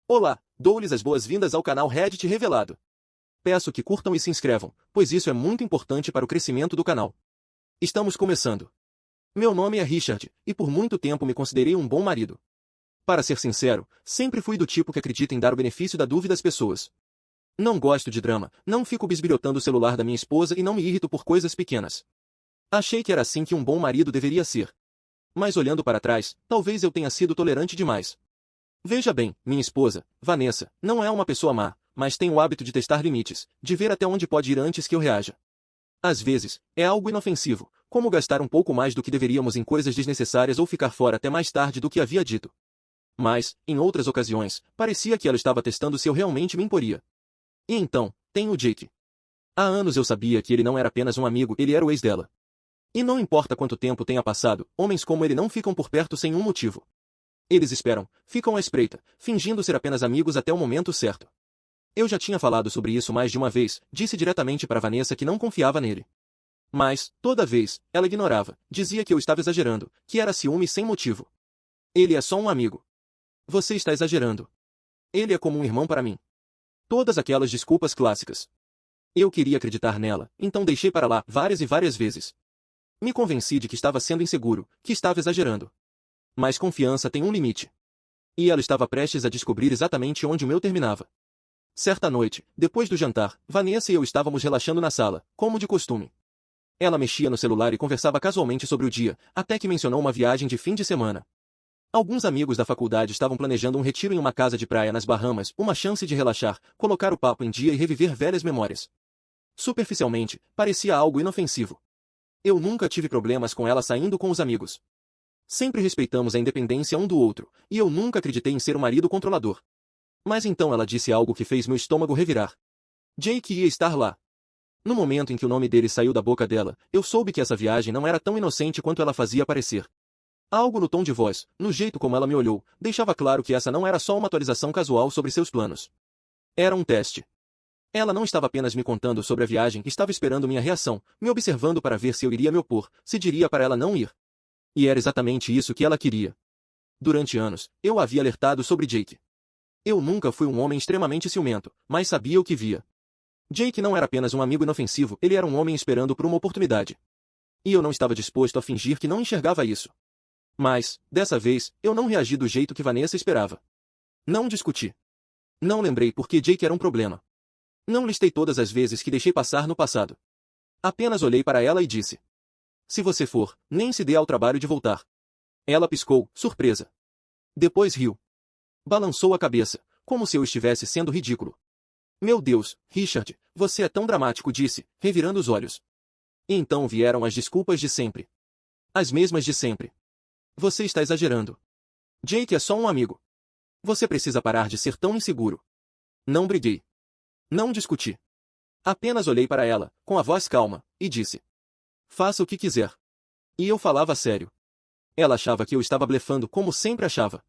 Olá, dou-lhes as boas-vindas ao canal Reddit Revelado. Peço que curtam e se inscrevam, pois isso é muito importante para o crescimento do canal. Estamos começando. Meu nome é Richard, e por muito tempo me considerei um bom marido. Para ser sincero, sempre fui do tipo que acredita em dar o benefício da dúvida às pessoas. Não gosto de drama, não fico bisbilhotando o celular da minha esposa e não me irrito por coisas pequenas. Achei que era assim que um bom marido deveria ser. Mas olhando para trás, talvez eu tenha sido tolerante demais. Veja bem, minha esposa, Vanessa, não é uma pessoa má, mas tem o hábito de testar limites, de ver até onde pode ir antes que eu reaja. Às vezes, é algo inofensivo, como gastar um pouco mais do que deveríamos em coisas desnecessárias ou ficar fora até mais tarde do que havia dito. Mas, em outras ocasiões, parecia que ela estava testando se eu realmente me imporia. E então, tem o Jake. Há anos eu sabia que ele não era apenas um amigo, ele era o ex dela. E não importa quanto tempo tenha passado, homens como ele não ficam por perto sem um motivo. Eles esperam, ficam à espreita, fingindo ser apenas amigos até o momento certo. Eu já tinha falado sobre isso mais de uma vez, disse diretamente para Vanessa que não confiava nele. Mas, toda vez, ela ignorava, dizia que eu estava exagerando, que era ciúme sem motivo. Ele é só um amigo. Você está exagerando. Ele é como um irmão para mim. Todas aquelas desculpas clássicas. Eu queria acreditar nela, então deixei para lá várias e várias vezes. Me convenci de que estava sendo inseguro, que estava exagerando. Mas confiança tem um limite. E ela estava prestes a descobrir exatamente onde o meu terminava. Certa noite, depois do jantar, Vanessa e eu estávamos relaxando na sala, como de costume. Ela mexia no celular e conversava casualmente sobre o dia, até que mencionou uma viagem de fim de semana. Alguns amigos da faculdade estavam planejando um retiro em uma casa de praia nas Bahamas, uma chance de relaxar, colocar o papo em dia e reviver velhas memórias. Superficialmente, parecia algo inofensivo. Eu nunca tive problemas com ela saindo com os amigos. Sempre respeitamos a independência um do outro, e eu nunca acreditei em ser um marido controlador. Mas então ela disse algo que fez meu estômago revirar. Jake ia estar lá. No momento em que o nome dele saiu da boca dela, eu soube que essa viagem não era tão inocente quanto ela fazia parecer. Algo no tom de voz, no jeito como ela me olhou, deixava claro que essa não era só uma atualização casual sobre seus planos. Era um teste. Ela não estava apenas me contando sobre a viagem, estava esperando minha reação, me observando para ver se eu iria me opor, se diria para ela não ir. E era exatamente isso que ela queria. Durante anos, eu a havia alertado sobre Jake. Eu nunca fui um homem extremamente ciumento, mas sabia o que via. Jake não era apenas um amigo inofensivo, ele era um homem esperando por uma oportunidade. E eu não estava disposto a fingir que não enxergava isso. Mas, dessa vez, eu não reagi do jeito que Vanessa esperava. Não discuti. Não lembrei porque Jake era um problema. Não listei todas as vezes que deixei passar no passado. Apenas olhei para ela e disse: se você for, nem se dê ao trabalho de voltar. Ela piscou, surpresa. Depois riu. Balançou a cabeça, como se eu estivesse sendo ridículo. Meu Deus, Richard, você é tão dramático, disse, revirando os olhos. E então vieram as desculpas de sempre. As mesmas de sempre. Você está exagerando. Jake é só um amigo. Você precisa parar de ser tão inseguro. Não briguei. Não discuti. Apenas olhei para ela, com a voz calma, e disse: faça o que quiser. E eu falava sério. Ela achava que eu estava blefando como sempre achava.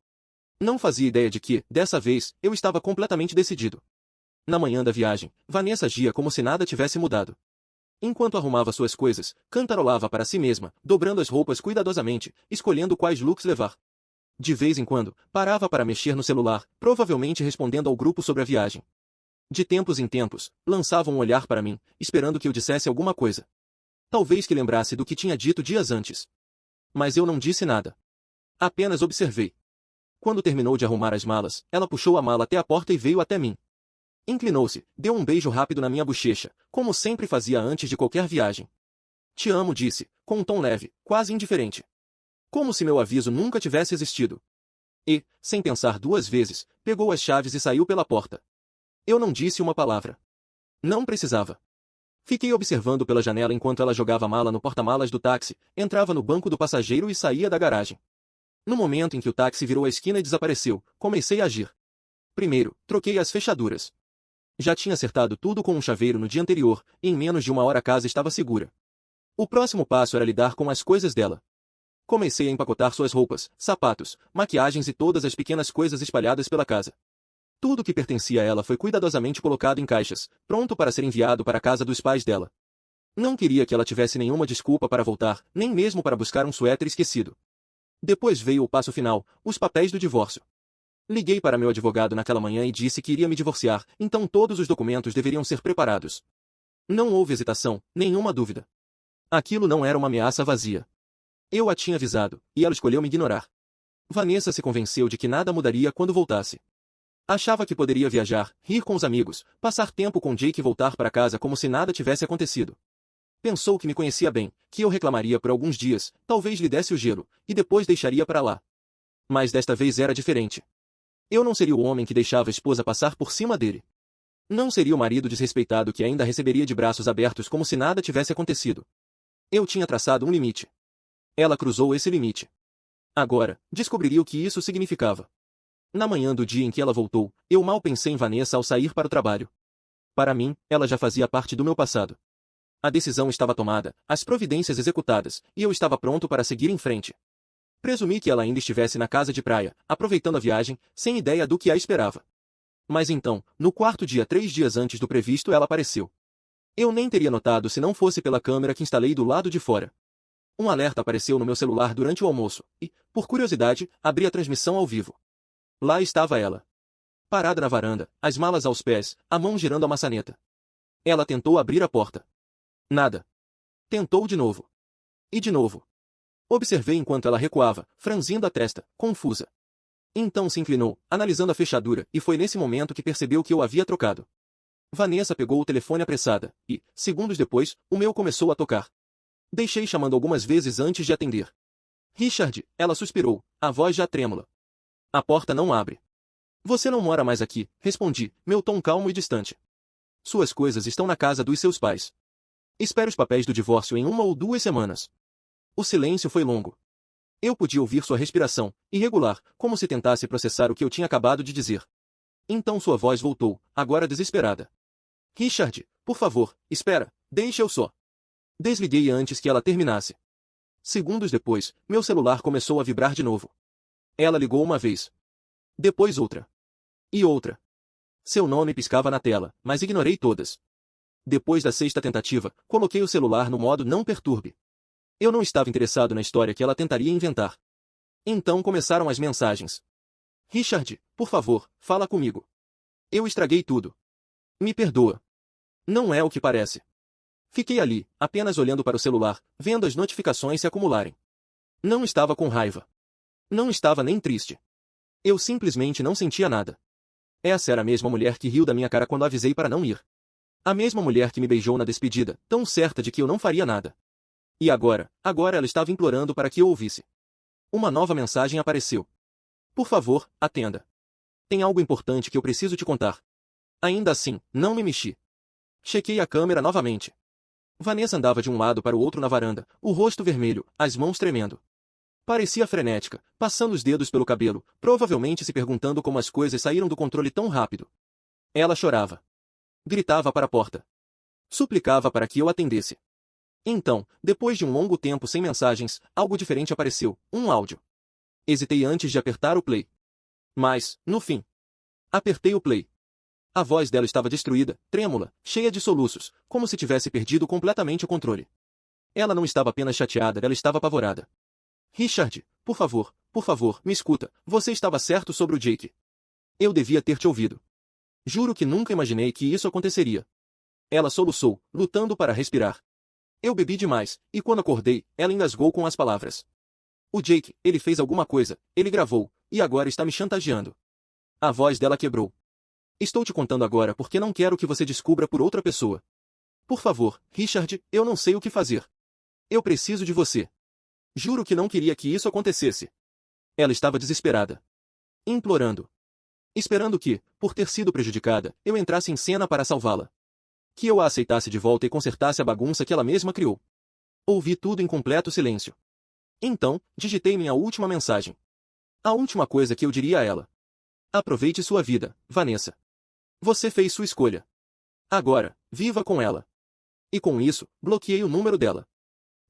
Não fazia ideia de que, dessa vez, eu estava completamente decidido. Na manhã da viagem, Vanessa agia como se nada tivesse mudado. Enquanto arrumava suas coisas, cantarolava para si mesma, dobrando as roupas cuidadosamente, escolhendo quais looks levar. De vez em quando, parava para mexer no celular, provavelmente respondendo ao grupo sobre a viagem. De tempos em tempos, lançava um olhar para mim, esperando que eu dissesse alguma coisa. Talvez que lembrasse do que tinha dito dias antes. Mas eu não disse nada. Apenas observei. Quando terminou de arrumar as malas, ela puxou a mala até a porta e veio até mim. Inclinou-se, deu um beijo rápido na minha bochecha, como sempre fazia antes de qualquer viagem. Te amo, disse, com um tom leve, quase indiferente. Como se meu aviso nunca tivesse existido. E, sem pensar duas vezes, pegou as chaves e saiu pela porta. Eu não disse uma palavra. Não precisava. Fiquei observando pela janela enquanto ela jogava a mala no porta-malas do táxi, entrava no banco do passageiro e saía da garagem. No momento em que o táxi virou a esquina e desapareceu, comecei a agir. Primeiro, troquei as fechaduras. Já tinha acertado tudo com um chaveiro no dia anterior, e em menos de uma hora a casa estava segura. O próximo passo era lidar com as coisas dela. Comecei a empacotar suas roupas, sapatos, maquiagens e todas as pequenas coisas espalhadas pela casa. Tudo que pertencia a ela foi cuidadosamente colocado em caixas, pronto para ser enviado para a casa dos pais dela. Não queria que ela tivesse nenhuma desculpa para voltar, nem mesmo para buscar um suéter esquecido. Depois veio o passo final, os papéis do divórcio. Liguei para meu advogado naquela manhã e disse que iria me divorciar, então todos os documentos deveriam ser preparados. Não houve hesitação, nenhuma dúvida. Aquilo não era uma ameaça vazia. Eu a tinha avisado, e ela escolheu me ignorar. Vanessa se convenceu de que nada mudaria quando voltasse. Achava que poderia viajar, rir com os amigos, passar tempo com Jake e voltar para casa como se nada tivesse acontecido. Pensou que me conhecia bem, que eu reclamaria por alguns dias, talvez lhe desse o gelo, e depois deixaria para lá. Mas desta vez era diferente. Eu não seria o homem que deixava a esposa passar por cima dele. Não seria o marido desrespeitado que ainda receberia de braços abertos como se nada tivesse acontecido. Eu tinha traçado um limite. Ela cruzou esse limite. Agora, descobriria o que isso significava. Na manhã do dia em que ela voltou, eu mal pensei em Vanessa ao sair para o trabalho. Para mim, ela já fazia parte do meu passado. A decisão estava tomada, as providências executadas, e eu estava pronto para seguir em frente. Presumi que ela ainda estivesse na casa de praia, aproveitando a viagem, sem ideia do que a esperava. Mas então, no quarto dia 3 dias antes do previsto, ela apareceu. Eu nem teria notado se não fosse pela câmera que instalei do lado de fora. Um alerta apareceu no meu celular durante o almoço, e, por curiosidade, abri a transmissão ao vivo. Lá estava ela. Parada na varanda, as malas aos pés, a mão girando a maçaneta. Ela tentou abrir a porta. Nada. Tentou de novo. E de novo. Observei enquanto ela recuava, franzindo a testa, confusa. Então se inclinou, analisando a fechadura, e foi nesse momento que percebeu que eu havia trocado. Vanessa pegou o telefone apressada, e, segundos depois, o meu começou a tocar. Deixei chamando algumas vezes antes de atender. Richard, ela suspirou, a voz já trêmula. A porta não abre. Você não mora mais aqui, respondi, meu tom calmo e distante. Suas coisas estão na casa dos seus pais. Espere os papéis do divórcio em 1 ou 2 semanas. O silêncio foi longo. Eu podia ouvir sua respiração, irregular, como se tentasse processar o que eu tinha acabado de dizer. Então sua voz voltou, agora desesperada. Richard, por favor, espera, deixe eu só. Desliguei antes que ela terminasse. Segundos depois, meu celular começou a vibrar de novo. Ela ligou uma vez. Depois outra. E outra. Seu nome piscava na tela, mas ignorei todas. Depois da 6ª tentativa, coloquei o celular no modo não perturbe. Eu não estava interessado na história que ela tentaria inventar. Então começaram as mensagens. Richard, por favor, fala comigo. Eu estraguei tudo. Me perdoa. Não é o que parece. Fiquei ali, apenas olhando para o celular, vendo as notificações se acumularem. Não estava com raiva. Não estava nem triste. Eu simplesmente não sentia nada. Essa era a mesma mulher que riu da minha cara quando avisei para não ir. A mesma mulher que me beijou na despedida, tão certa de que eu não faria nada. E agora ela estava implorando para que eu ouvisse. Uma nova mensagem apareceu. Por favor, atenda. Tem algo importante que eu preciso te contar. Ainda assim, não me mexi. Chequei a câmera novamente. Vanessa andava de um lado para o outro na varanda, o rosto vermelho, as mãos tremendo. Parecia frenética, passando os dedos pelo cabelo, provavelmente se perguntando como as coisas saíram do controle tão rápido. Ela chorava. Gritava para a porta. Suplicava para que eu atendesse. Então, depois de um longo tempo sem mensagens, algo diferente apareceu, um áudio. Hesitei antes de apertar o play. Mas, no fim, apertei o play. A voz dela estava destruída, trêmula, cheia de soluços, como se tivesse perdido completamente o controle. Ela não estava apenas chateada, ela estava apavorada. Richard, por favor, me escuta, você estava certo sobre o Jake. Eu devia ter te ouvido. Juro que nunca imaginei que isso aconteceria. Ela soluçou, lutando para respirar. Eu bebi demais, e quando acordei, ela engasgou com as palavras. O Jake, ele fez alguma coisa, ele gravou, e agora está me chantageando. A voz dela quebrou. Estou te contando agora porque não quero que você descubra por outra pessoa. Por favor, Richard, eu não sei o que fazer. Eu preciso de você. Juro que não queria que isso acontecesse. Ela estava desesperada. Implorando. Esperando que, por ter sido prejudicada, eu entrasse em cena para salvá-la. Que eu a aceitasse de volta e consertasse a bagunça que ela mesma criou. Ouvi tudo em completo silêncio. Então, digitei minha última mensagem. A última coisa que eu diria a ela. Aproveite sua vida, Vanessa. Você fez sua escolha. Agora, viva com ela. E com isso, bloqueei o número dela.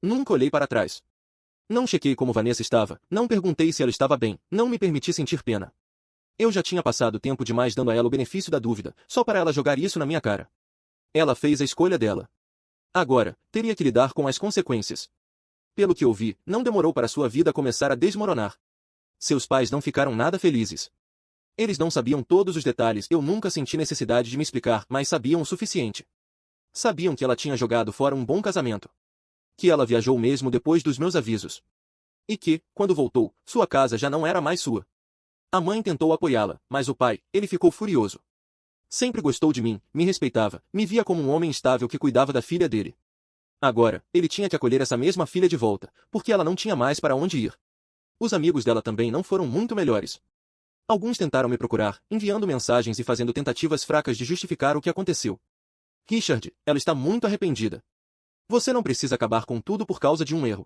Nunca olhei para trás. Não chequei como Vanessa estava, não perguntei se ela estava bem, não me permiti sentir pena. Eu já tinha passado tempo demais dando a ela o benefício da dúvida, só para ela jogar isso na minha cara. Ela fez a escolha dela. Agora, teria que lidar com as consequências. Pelo que ouvi, não demorou para sua vida começar a desmoronar. Seus pais não ficaram nada felizes. Eles não sabiam todos os detalhes, eu nunca senti necessidade de me explicar, mas sabiam o suficiente. Sabiam que ela tinha jogado fora um bom casamento. Que ela viajou mesmo depois dos meus avisos. E que, quando voltou, sua casa já não era mais sua. A mãe tentou apoiá-la, mas o pai, ele ficou furioso. Sempre gostou de mim, me respeitava, me via como um homem estável que cuidava da filha dele. Agora, ele tinha que acolher essa mesma filha de volta, porque ela não tinha mais para onde ir. Os amigos dela também não foram muito melhores. Alguns tentaram me procurar, enviando mensagens e fazendo tentativas fracas de justificar o que aconteceu. Richard, ela está muito arrependida. Você não precisa acabar com tudo por causa de um erro.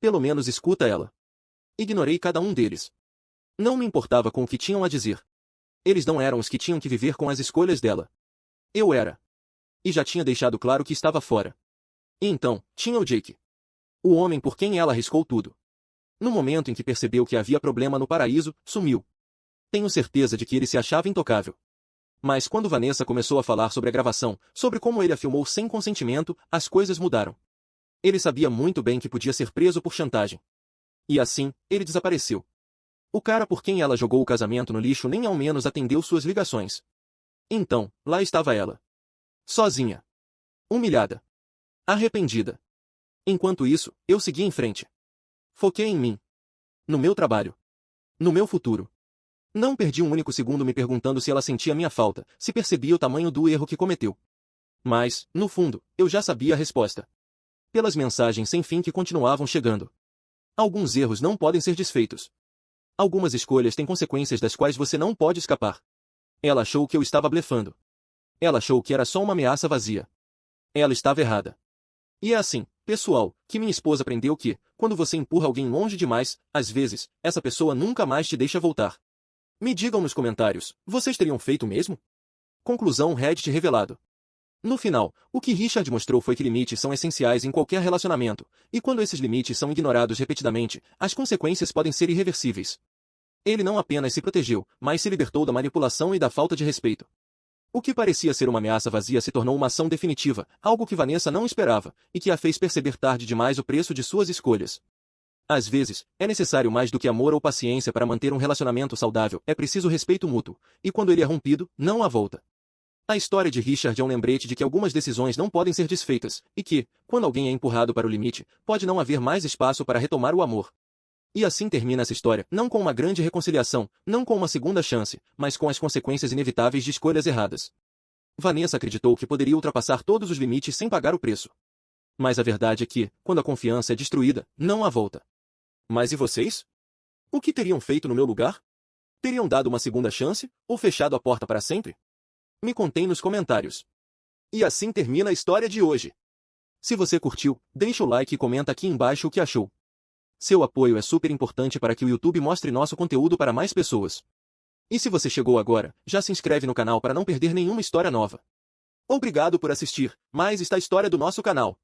Pelo menos escuta ela. Ignorei cada um deles. Não me importava com o que tinham a dizer. Eles não eram os que tinham que viver com as escolhas dela. Eu era. E já tinha deixado claro que estava fora. E então, tinha o Jake. O homem por quem ela arriscou tudo. No momento em que percebeu que havia problema no paraíso, sumiu. Tenho certeza de que ele se achava intocável. Mas quando Vanessa começou a falar sobre a gravação, sobre como ele a filmou sem consentimento, as coisas mudaram. Ele sabia muito bem que podia ser preso por chantagem. E assim, ele desapareceu. O cara por quem ela jogou o casamento no lixo nem ao menos atendeu suas ligações. Então, lá estava ela. Sozinha. Humilhada. Arrependida. Enquanto isso, eu segui em frente. Foquei em mim. No meu trabalho. No meu futuro. Não perdi um único segundo me perguntando se ela sentia minha falta, se percebia o tamanho do erro que cometeu. Mas, no fundo, eu já sabia a resposta. Pelas mensagens sem fim que continuavam chegando. Alguns erros não podem ser desfeitos. Algumas escolhas têm consequências das quais você não pode escapar. Ela achou que eu estava blefando. Ela achou que era só uma ameaça vazia. Ela estava errada. E é assim, pessoal, que minha esposa aprendeu que, quando você empurra alguém longe demais, às vezes, essa pessoa nunca mais te deixa voltar. Me digam nos comentários, vocês teriam feito o mesmo? Conclusão Reddit revelado. No final, o que Richard mostrou foi que limites são essenciais em qualquer relacionamento, e quando esses limites são ignorados repetidamente, as consequências podem ser irreversíveis. Ele não apenas se protegeu, mas se libertou da manipulação e da falta de respeito. O que parecia ser uma ameaça vazia se tornou uma ação definitiva, algo que Vanessa não esperava, e que a fez perceber tarde demais o preço de suas escolhas. Às vezes, é necessário mais do que amor ou paciência para manter um relacionamento saudável, é preciso respeito mútuo, e quando ele é rompido, não há volta. A história de Richard é um lembrete de que algumas decisões não podem ser desfeitas, e que, quando alguém é empurrado para o limite, pode não haver mais espaço para retomar o amor. E assim termina essa história, não com uma grande reconciliação, não com uma segunda chance, mas com as consequências inevitáveis de escolhas erradas. Vanessa acreditou que poderia ultrapassar todos os limites sem pagar o preço. Mas a verdade é que, quando a confiança é destruída, não há volta. Mas e vocês? O que teriam feito no meu lugar? Teriam dado uma segunda chance, ou fechado a porta para sempre? Me contem nos comentários. E assim termina a história de hoje. Se você curtiu, deixa o like e comenta aqui embaixo o que achou. Seu apoio é super importante para que o YouTube mostre nosso conteúdo para mais pessoas. E se você chegou agora, já se inscreve no canal para não perder nenhuma história nova. Obrigado por assistir, mais está a história do nosso canal.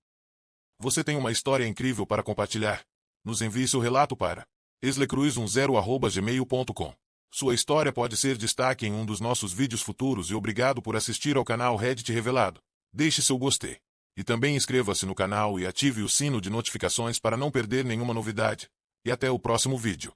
Você tem uma história incrível para compartilhar? Nos envie seu relato para eslecruz10@gmail.com. Sua história pode ser destaque em um dos nossos vídeos futuros e obrigado por assistir ao canal Reddit Revelado. Deixe seu gostei. E também inscreva-se no canal e ative o sino de notificações para não perder nenhuma novidade. E até o próximo vídeo.